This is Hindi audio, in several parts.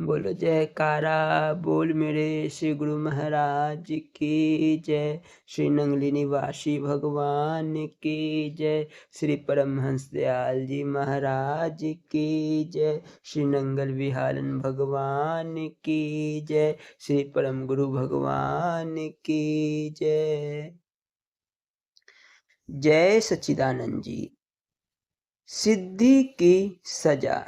बोलो जयकारा बोल मेरे श्री गुरु महाराज की जय। श्री नंगली निवासी भगवान की जय। श्री परमहंस दयाल जी महाराज की जय। श्री नंगल विहारन भगवान की जय। श्री परम गुरु भगवान की जय। जय सच्चिदानंद जी। सिद्धि की सजा।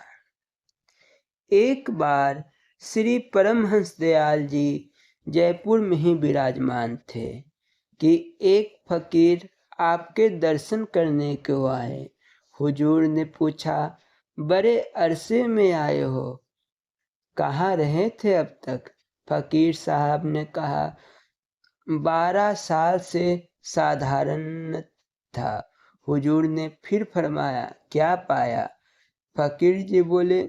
एक बार श्री परमहंस दयाल जी जयपुर में ही विराजमान थे कि एक फकीर आपके दर्शन करने को आए। हुजूर ने पूछा, बड़े अरसे में आए हो, कहाँ रहे थे अब तक? फकीर साहब ने कहा, 12 साल से साधारण था। हुजूर ने फिर फरमाया, क्या पाया? फकीर जी बोले,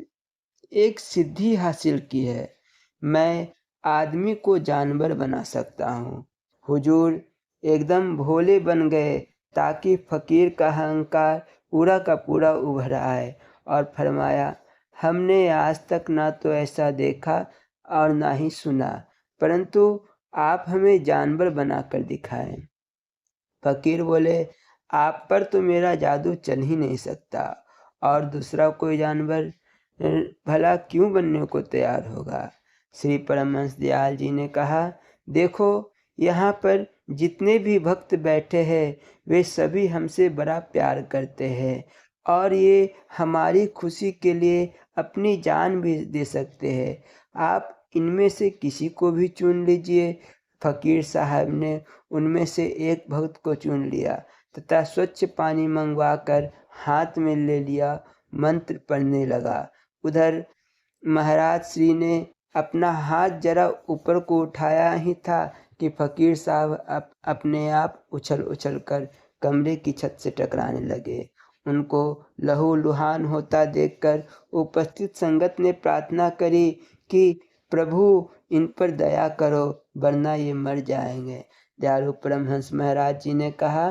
एक सिद्धि हासिल की है, मैं आदमी को जानवर बना सकता हूँ। हुजूर एकदम भोले बन गए ताकि फकीर का अहंकार पूरा का पूरा उभर आए और फरमाया, हमने आज तक ना तो ऐसा देखा और ना ही सुना, परंतु आप हमें जानवर बनाकर दिखाएं। फकीर बोले, आप पर तो मेरा जादू चल ही नहीं सकता और दूसरा कोई जानवर भला क्यों बनने को तैयार होगा? श्री परमहंस दयाल जी ने कहा, देखो यहाँ पर जितने भी भक्त बैठे हैं वे सभी हमसे बड़ा प्यार करते हैं और ये हमारी खुशी के लिए अपनी जान भी दे सकते हैं। आप इनमें से किसी को भी चुन लीजिए। फकीर साहब ने उनमें से एक भक्त को चुन लिया तथा स्वच्छ पानी मंगवाकर हाथ में ले लिया, मंत्र पढ़ने लगा। उधर महाराज श्री ने अपना हाथ जरा ऊपर को उठाया ही था कि फकीर साहब अपने आप उछल उछल कर कमरे की छत से टकराने लगे। उनको लहूलुहान होता देखकर उपस्थित संगत ने प्रार्थना करी कि प्रभु इन पर दया करो, वरना ये मर जाएंगे। दयालु परमहंस महाराज जी ने कहा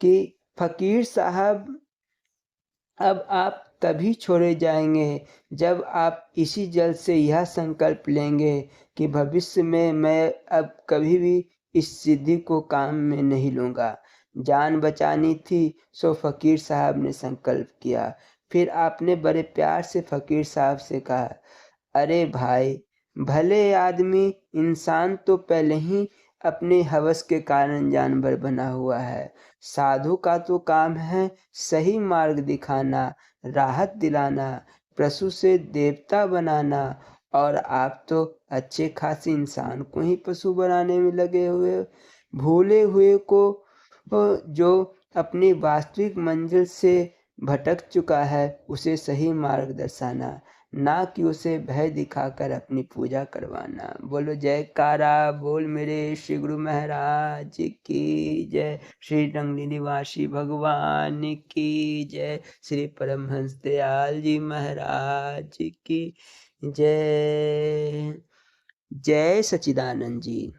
कि फकीर साहब, अब आप तभी छोड़े जाएंगे जब आप इसी जल से यह संकल्प लेंगे कि भविष्य में मैं अब कभी भी इस सिद्धि को काम में नहीं लूँगा। जान बचानी थी सो फकीर साहब ने संकल्प किया। फिर आपने बड़े प्यार से फकीर साहब से कहा, अरे भाई, भले आदमी इंसान तो पहले ही अपने हवस के कारण जानवर बना हुआ है। साधु का तो काम है सही मार्ग दिखाना, राहत दिलाना, पशु से देवता बनाना, और आप तो अच्छे खासे इंसान को ही पशु बनाने में लगे हुए। भूले हुए को जो अपनी वास्तविक मंजिल से भटक चुका है उसे सही मार्ग दर्शाना, ना कि उसे भय दिखाकर अपनी पूजा करवाना। बोलो जयकारा बोल मेरे श्री गुरु महाराज की जय। श्री नंगली निवासी भगवान की जय। श्री परमहंस दयाल जी महाराज की जय। जय सच्चिदानंद जी।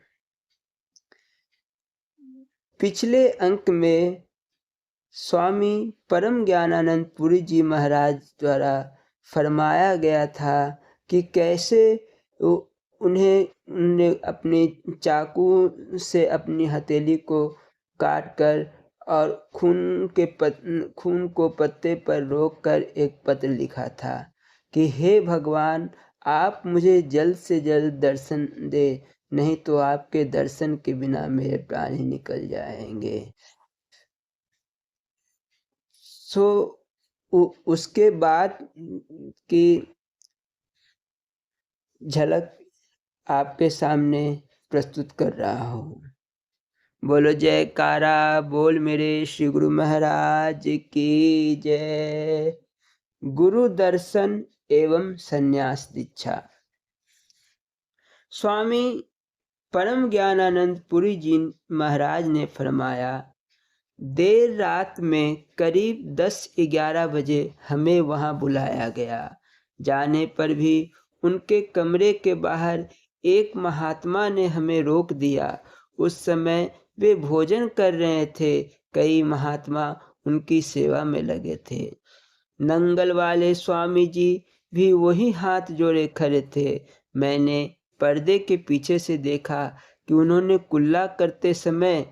पिछले अंक में स्वामी परम ज्ञानानंद पुरी जी महाराज द्वारा फरमाया गया था कि कैसे उन्हें अपने चाकू से अपनी हथेली को काटकर और खून को पत्ते पर रोककर एक पत्र लिखा था कि हे भगवान, आप मुझे जल्द से जल्द दर्शन दे, नहीं तो आपके दर्शन के बिना मेरे प्राण ही निकल जाएंगे। उसके बाद की झलक आपके सामने प्रस्तुत कर रहा हूँ। बोलो जयकारा बोल मेरे श्री गुरु महाराज की जय। गुरु दर्शन एवं संन्यास दीक्षा। स्वामी परम ज्ञानानंद पुरी जी महाराज ने फरमाया, देर रात में करीब 10-11 बजे हमें वहाँ बुलाया गया। जाने पर भी उनके कमरे के बाहर एक महात्मा ने हमें रोक दिया। उस समय वे भोजन कर रहे थे। कई महात्मा उनकी सेवा में लगे थे। नंगल वाले स्वामी जी भी वही हाथ जोड़े खड़े थे। मैंने पर्दे के पीछे से देखा कि उन्होंने कुल्ला करते समय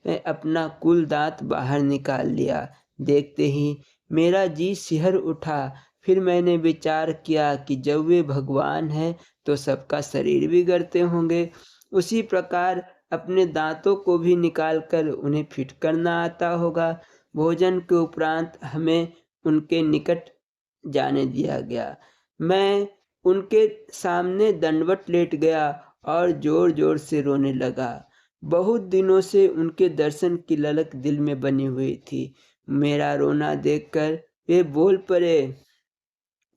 अपना कुल दांत बाहर निकाल लिया। देखते ही मेरा जी सिहर उठा। फिर मैंने विचार किया कि जब वे भगवान हैं तो सबका शरीर भी गढ़ते होंगे, उसी प्रकार अपने दांतों को भी निकाल कर उन्हें फिट करना आता होगा। भोजन के उपरांत हमें उनके निकट जाने दिया गया। मैं उनके सामने दंडवत लेट गया और जोर जोर से रोने लगा। बहुत दिनों से उनके दर्शन की ललक दिल में बनी हुई थी। मेरा रोना देखकर वे बोल पड़े,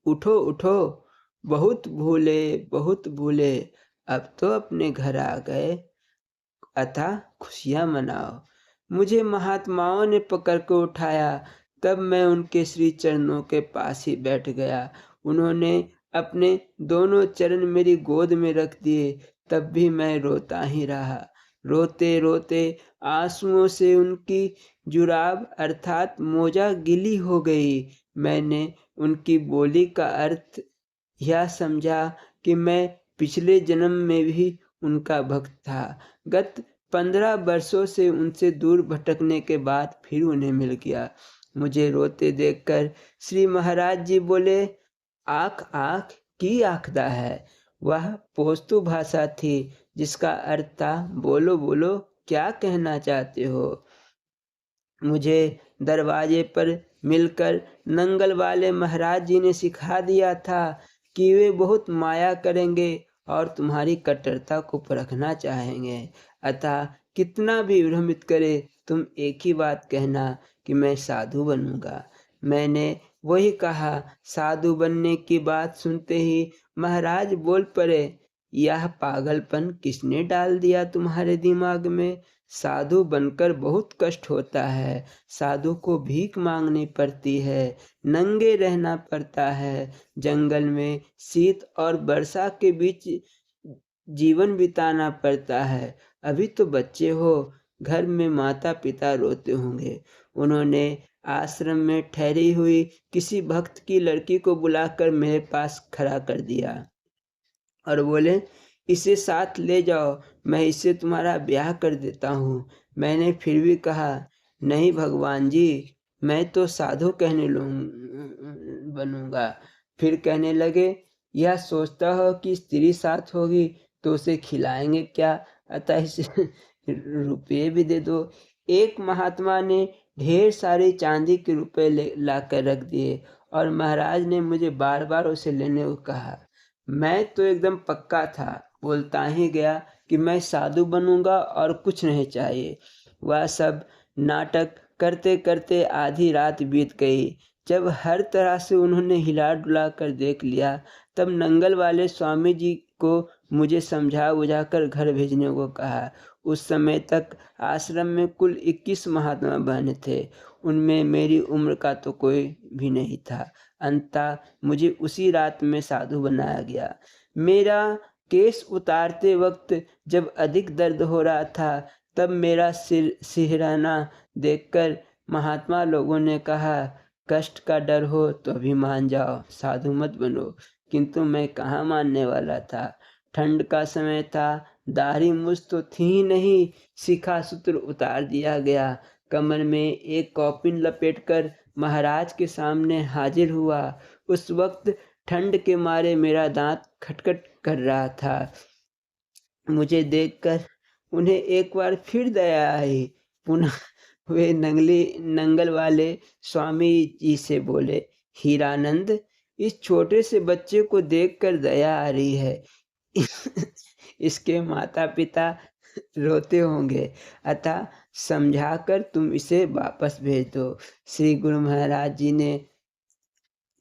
उठो उठो, बहुत भूले, अब तो अपने घर आ गए, अतः खुशियां मनाओ। मुझे महात्माओं ने पकड़ कर उठाया। तब मैं उनके श्री चरणों के पास ही बैठ गया। उन्होंने अपने दोनों चरण मेरी गोद में रख दिए। तब भी मैं रोता ही रहा। रोते रोते आंसुओं से उनकी जुराब अर्थात मोजा गीली हो गई। मैंने उनकी बोली का अर्थ यह समझा कि मैं पिछले जन्म में भी उनका भक्त था। गत 15 वर्षों से उनसे दूर भटकने के बाद फिर उन्हें मिल गया। मुझे रोते देखकर श्री महाराज जी बोले, आँख आँख की आखदा है। वह पोस्तु भाषा थी जिसका अर्थ था, बोलो बोलो क्या कहना चाहते हो। मुझे दरवाजे पर मिलकर नंगल वाले महाराज जी ने सिखा दिया था कि वे बहुत माया करेंगे और तुम्हारी कट्टरता को परखना चाहेंगे। अतः कितना भी भ्रमित करे, तुम एक ही बात कहना कि मैं साधु बनूंगा। मैंने वही कहा। साधु बनने की बात सुनते ही महाराज बोल पड़े, यह पागलपन किसने डाल दिया तुम्हारे दिमाग में। साधु बनकर बहुत कष्ट होता है। साधु को भीख मांगनी पड़ती है, नंगे रहना पड़ता है, जंगल में शीत और वर्षा के बीच जीवन बिताना पड़ता है। अभी तो बच्चे हो, घर में माता पिता रोते होंगे। उन्होंने आश्रम में ठहरी हुई किसी भक्त की लड़की को बुलाकर मेरे पास खड़ा कर दिया और बोले, इसे साथ ले जाओ, मैं इससे तुम्हारा ब्याह कर देता हूँ। मैंने फिर भी कहा, नहीं भगवान जी, मैं तो साधु बनूंगा। फिर कहने लगे, यह सोचता हो कि स्त्री साथ होगी तो उसे खिलाएंगे क्या, अतः इसे रुपये भी दे दो। एक महात्मा ने ढेर सारे चांदी के रुपए लाकर रख दिए और महाराज ने मुझे बार बार उसे लेने को कहा। मैं तो एकदम पक्का था, बोलता ही गया कि मैं साधु बनूंगा और कुछ नहीं चाहिए। वह सब नाटक करते करते आधी रात बीत गई। जब हर तरह से उन्होंने हिला डुला कर देख लिया, तब नंगल वाले स्वामी जी को मुझे समझा बुझा कर घर भेजने को कहा। उस समय तक आश्रम में कुल 21 महात्मा बहन थे। उनमें मेरी उम्र का तो कोई भी नहीं था। अंततः मुझे उसी रात में साधु बनाया गया। मेरा केस उतारते वक्त जब अधिक दर्द हो रहा था, तब मेरा सिर सिहराना देखकर महात्मा लोगों ने कहा, कष्ट का डर हो तो अभी मान जाओ, साधु मत बनो। किंतु मैं कहाँ मानने वाला था। ठंड का समय था, दाढ़ी मूछ तो थी ही नहीं, शिखा सूत्र उतार दिया गया। कमर में एक कौपिन लपेटकर महाराज के सामने हाजिर हुआ। उस वक्त ठंड के मारे मेरा दांत खटखट कर रहा था। मुझे देखकर उन्हें एक बार फिर दया आई। पुनः वे नंगल वाले स्वामी जी से बोले, हीरानंद, इस छोटे से बच्चे को देखकर दया आ रही है। इसके माता पिता रोते होंगे, अतः समझाकर तुम इसे वापस भेज दो। श्री गुरु महाराज जी ने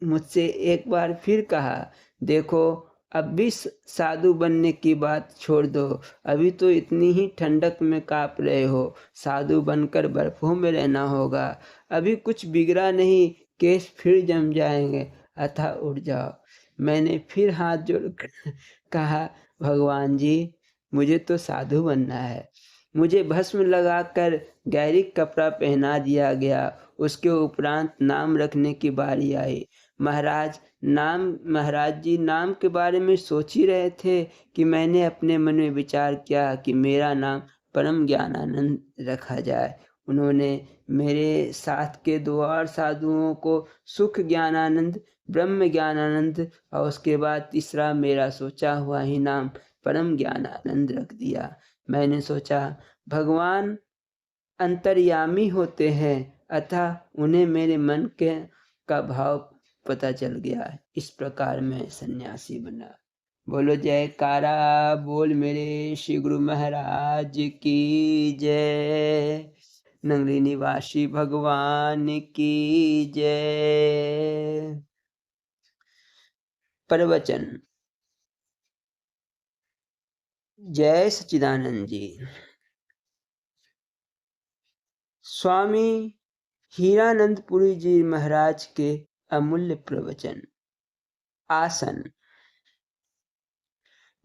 मुझसे एक बार फिर कहा, देखो, अब भी साधु बनने की बात छोड़ दो। अभी तो इतनी ही ठंडक में कांप रहे हो, साधु बनकर बर्फों में रहना होगा। अभी कुछ बिगड़ा नहीं, केस फिर जम जाएंगे, अतः उठ जाओ। मैंने फिर हाथ जोड़कर कहा, भगवान जी, मुझे तो साधु बनना है। मुझे भस्म लगाकर गहरी कपड़ा पहना दिया गया। उसके उपरांत नाम रखने की बारी आई। महाराज नाम महाराज जी नाम के बारे में सोच ही रहे थे कि मैंने अपने मन में विचार किया कि मेरा नाम परम ज्ञानानंद रखा जाए। उन्होंने मेरे साथ के 2 और साधुओं को सुख ज्ञानानंद, ब्रह्म ज्ञानानंद और उसके बाद तीसरा मेरा सोचा हुआ ही नाम परम ज्ञानानंद रख दिया। मैंने सोचा भगवान अंतर्यामी होते हैं, अतः उन्हें मेरे मन का भाव पता चल गया। इस प्रकार मैं सन्यासी बना। बोलो जयकारा बोल मेरे श्री गुरु महाराज की जय। नगरी निवासी भगवान की जय। प्रवचन। जय सच्चिदानंद जी। स्वामी हीरानंदपुरी जी महाराज के अमूल्य प्रवचन। आसन।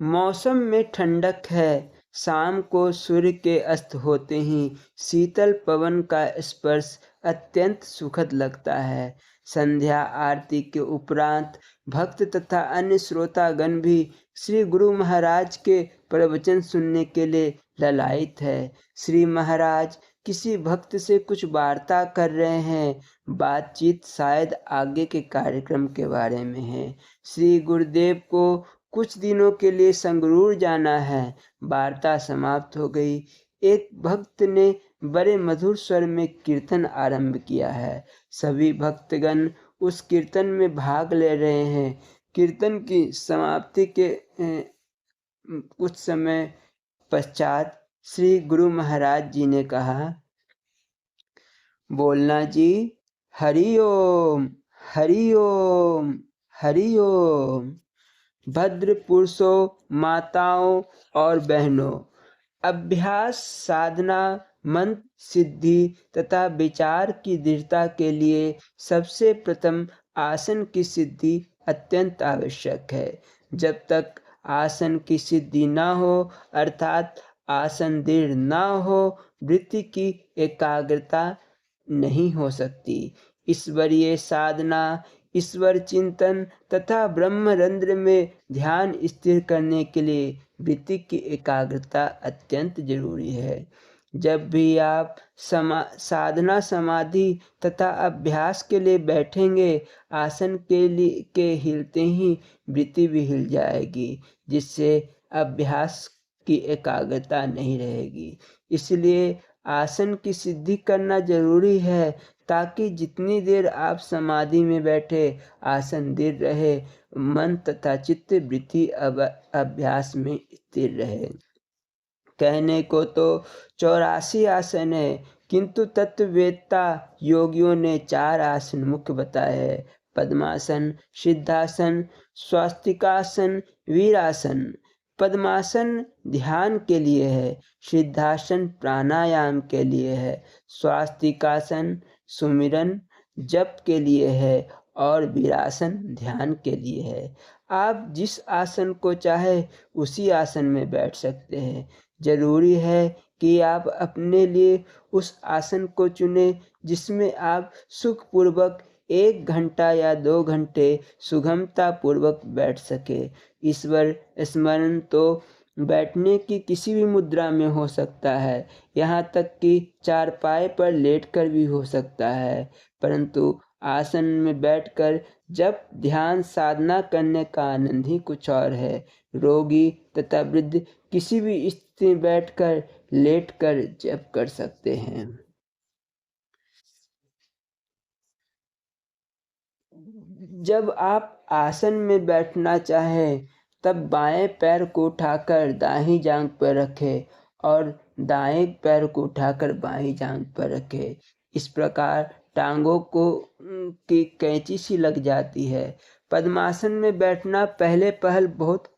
मौसम में ठंडक है। शाम को सूर्य के अस्त होते ही शीतल पवन का स्पर्श अत्यंत सुखद लगता है। संध्या आरती के उपरांत भक्त तथा अन्य श्रोतागण भी श्री गुरु महाराज के प्रवचन सुनने के लिए ललायित है। श्री महाराज किसी भक्त से कुछ वार्ता कर रहे हैं। बातचीत शायद आगे के कार्यक्रम के बारे में है। श्री गुरुदेव को कुछ दिनों के लिए संगरूर जाना है। वार्ता समाप्त हो गई। एक भक्त ने बड़े मधुर स्वर में कीर्तन आरंभ किया है। सभी भक्तगण उस कीर्तन में भाग ले रहे हैं। कीर्तन की समाप्ति के कुछ समय पश्चात श्री गुरु महाराज जी ने कहा, बोलना जी, हरि ओम, हरि ओम, हरि ओम। भद्र पुरुषों, माताओं और बहनों, अभ्यास, साधना, मंत्र सिद्धि तथा विचार की दृढ़ता के लिए सबसे प्रथम आसन की सिद्धि अत्यंत आवश्यक है। जब तक आसन की सिद्धि न हो अर्थात आसन दृढ़ न हो, वृत्ति की एकाग्रता नहीं हो सकती। ईश्वरीय साधना, ईश्वर चिंतन तथा ब्रह्मरंध्र में ध्यान स्थिर करने के लिए वृत्ति की एकाग्रता अत्यंत जरूरी है। जब भी आप साधना, समाधि तथा अभ्यास के लिए बैठेंगे, आसन के हिलते ही वृत्ति भी हिल जाएगी, जिससे अभ्यास की एकाग्रता नहीं रहेगी। इसलिए आसन की सिद्धि करना जरूरी है, ताकि जितनी देर आप समाधि में बैठे आसन दृढ़ रहे, मन तथा चित्त वृत्ति अभ्यास में स्थिर रहे। कहने को तो 84 आसन है, किंतु तत्ववेत्ता योगियों ने 4 आसन मुख्य बताए हैं। पद्मासन, सिद्धासन, स्वास्तिकासन, वीरासन। पद्मासन ध्यान के लिए है, सिद्धासन प्राणायाम के लिए है, स्वास्तिकासन सुमिरन जप के लिए है और वीरासन ध्यान के लिए है। आप जिस आसन को चाहे उसी आसन में बैठ सकते हैं। जरूरी है कि आप अपने लिए उस आसन को चुने जिसमें आप सुखपूर्वक 1 घंटा या 2 घंटे सुगमता पूर्वक बैठ सके। ईश्वर स्मरण तो बैठने की किसी भी मुद्रा में हो सकता है, यहाँ तक कि चारपाई पर लेटकर भी हो सकता है, परंतु आसन में बैठकर जब ध्यान साधना करने का आनंद ही कुछ और है। रोगी तथा वृद्ध किसी भी स्थिति में बैठकर, लेटकर जप कर सकते हैं। जब आप आसन में बैठना चाहें, तब बाएं पैर को उठाकर दाहिनी जांघ पर रखें और दाएं पैर को उठाकर बाईं जांघ पर रखें। इस प्रकार टांगों को की कैंची सी लग जाती है। पद्मासन में बैठना पहले पहल बहुत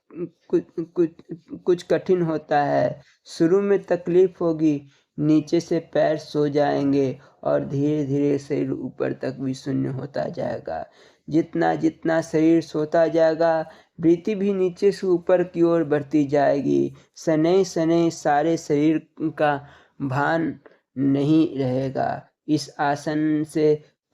कुछ कठिन होता है। शुरू में तकलीफ होगी, नीचे से पैर सो जाएंगे और धीरे धीरे शरीर ऊपर तक भी शून्य होता जाएगा। जितना जितना शरीर सोता जाएगा, वृत्ति भी नीचे से ऊपर की ओर बढ़ती जाएगी। शनै शनै सारे शरीर का भान नहीं रहेगा। इस आसन से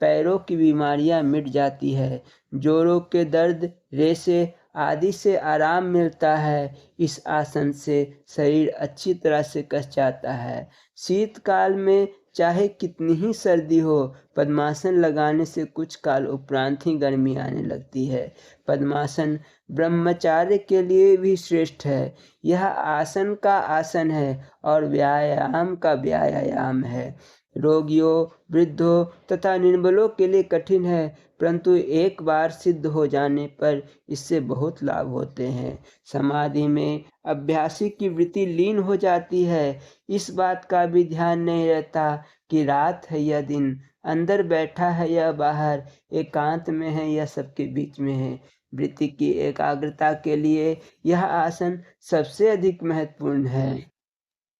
पैरों की बीमारियां मिट जाती है। जोड़ों के दर्द, रेशे आदि से आराम मिलता है। इस आसन से शरीर अच्छी तरह से कस जाता है। शीतकाल में चाहे कितनी ही सर्दी हो, पद्मासन लगाने से कुछ काल उपरांत ही गर्मी आने लगती है। पद्मासन ब्रह्मचार्य के लिए भी श्रेष्ठ है। यह आसन का आसन है और व्यायाम का व्यायाम है। रोगियों, वृद्धों तथा निर्बलों के लिए कठिन है, परंतु एक बार सिद्ध हो जाने पर इससे बहुत लाभ होते हैं। समाधि में अभ्यासी की वृत्ति लीन हो जाती है। इस बात का भी ध्यान नहीं रहता कि रात है या दिन, अंदर बैठा है या बाहर, एकांत में है या सबके बीच में है। वृत्ति की एकाग्रता के लिए यह आसन सबसे अधिक महत्वपूर्ण है।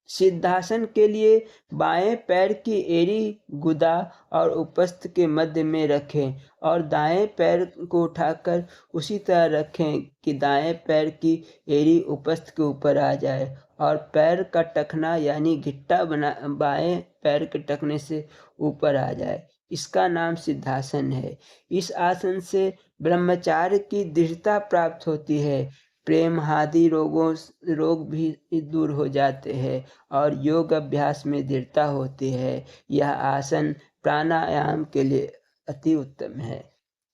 सिद्धासन के लिए बाएं पैर की एड़ी गुदा और उपस्थ के मध्य में रखें और दाएं पैर को उठाकर उसी तरह रखें कि दाएं पैर की एड़ी उपस्थ के ऊपर आ जाए और पैर का टखना यानी घिट्टा बना बाएं पैर के टखने से ऊपर आ जाए। इसका नाम सिद्धासन है। इस आसन से ब्रह्मचार्य की दृढ़ता प्राप्त होती है। प्रेम आदि रोग भी दूर हो जाते हैं और योग अभ्यास में दृढ़ता होती है। यह आसन प्राणायाम के लिए अति उत्तम है।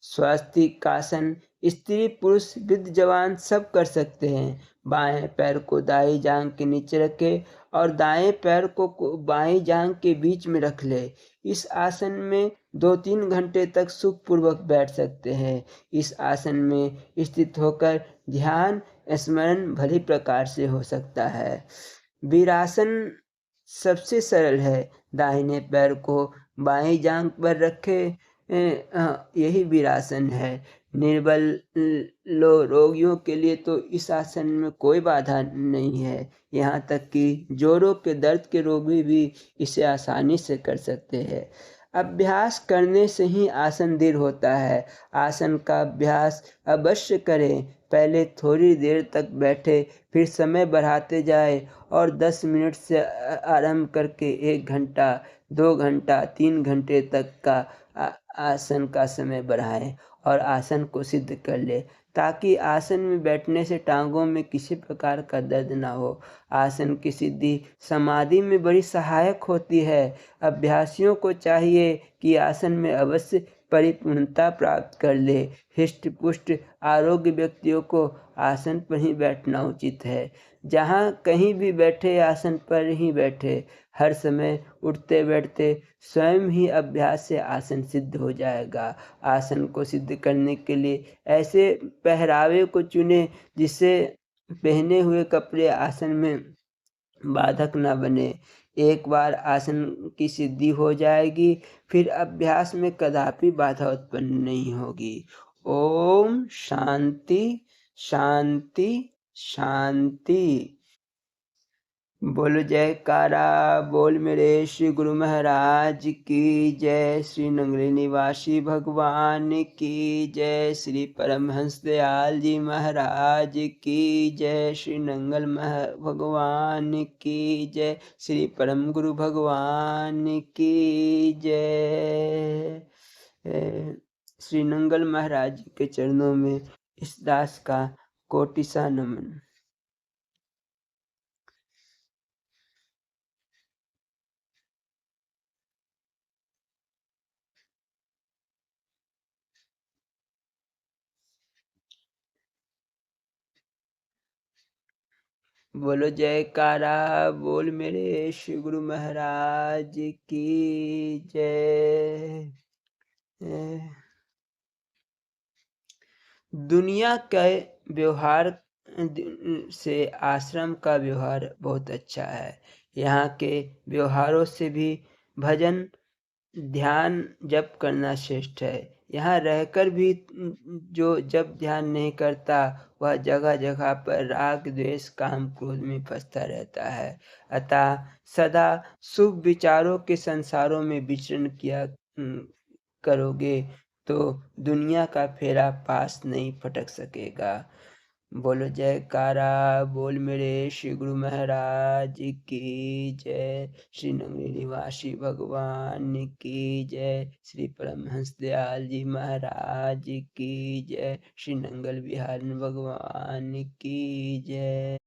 स्वास्तिकासन स्त्री पुरुष वृद्ध जवान सब कर सकते हैं। बाएं पैर को दाएं जांघ के नीचे रखें और दाएं पैर को बाएं जांघ के बीच में रख ले। इस आसन में 2-3 घंटे तक सुखपूर्वक बैठ सकते हैं। इस आसन में स्थित होकर ध्यान स्मरण भली प्रकार से हो सकता है। वीरासन सबसे सरल है। दाहिने पैर को बाएं जांघ पर रखे, यही वीरासन है। निर्बल रोगियों के लिए तो इस आसन में कोई बाधा नहीं है। यहाँ तक कि जोड़ों के दर्द के रोगी भी इसे आसानी से कर सकते हैं। अभ्यास करने से ही आसन दृढ़ होता है। आसन का अभ्यास अवश्य करें। पहले थोड़ी देर तक बैठे, फिर समय बढ़ाते जाए और 10 मिनट से आरंभ करके 1 घंटा, 2 घंटा, 3 घंटे तक का आसन का समय बढ़ाएं और आसन को सिद्ध कर ले, ताकि आसन में बैठने से टांगों में किसी प्रकार का दर्द ना हो। आसन की सिद्धि समाधि में बड़ी सहायक होती है। अभ्यासियों को चाहिए कि आसन में अवश्य परिपूर्णता प्राप्त कर ले। हृष्ट पुष्ट आरोग्य व्यक्तियों को आसन पर ही बैठना उचित है। जहाँ कहीं भी बैठे आसन पर ही बैठे। हर समय उठते बैठते स्वयं ही अभ्यास से आसन सिद्ध हो जाएगा। आसन को सिद्ध करने के लिए ऐसे पहरावे को चुने जिससे पहने हुए कपड़े आसन में बाधक न बने। एक बार आसन की सिद्धि हो जाएगी, फिर अभ्यास में कदापि बाधा उत्पन्न नहीं होगी। ओम शांति शांति शांति। बोलो जयकारा बोल मेरे श्री गुरु महाराज की जय। श्री नंगली निवासी भगवान की जय। श्री परमहंस दयाल जी महाराज की जय। श्री नंगल भगवान की जय। श्री परम गुरु भगवान की जय। श्री नंगल महाराज के चरणों में इस दास का कोटि सा नमन। बोलो जयकारा बोल मेरे श्री गुरु महाराज की जय। दुनिया के व्यवहार से आश्रम का व्यवहार बहुत अच्छा है। यहाँ के व्यवहारों से भी भजन ध्यान जप करना श्रेष्ठ है। यहाँ रहकर भी जो जब ध्यान नहीं करता, वह जगह जगह पर राग द्वेष काम क्रोध में फंसता रहता है। अतः सदा शुभ विचारों के संसारों में विचरण किया करोगे तो दुनिया का फेरा पास नहीं फटक सकेगा। बोलो जयकारा बोल मेरे श्री गुरु महाराज की जय। श्री नगरी निवासी भगवान की जय। श्री परमहंस दयाल जी महाराज की जय। श्री नंगल बिहारी भगवान की जय।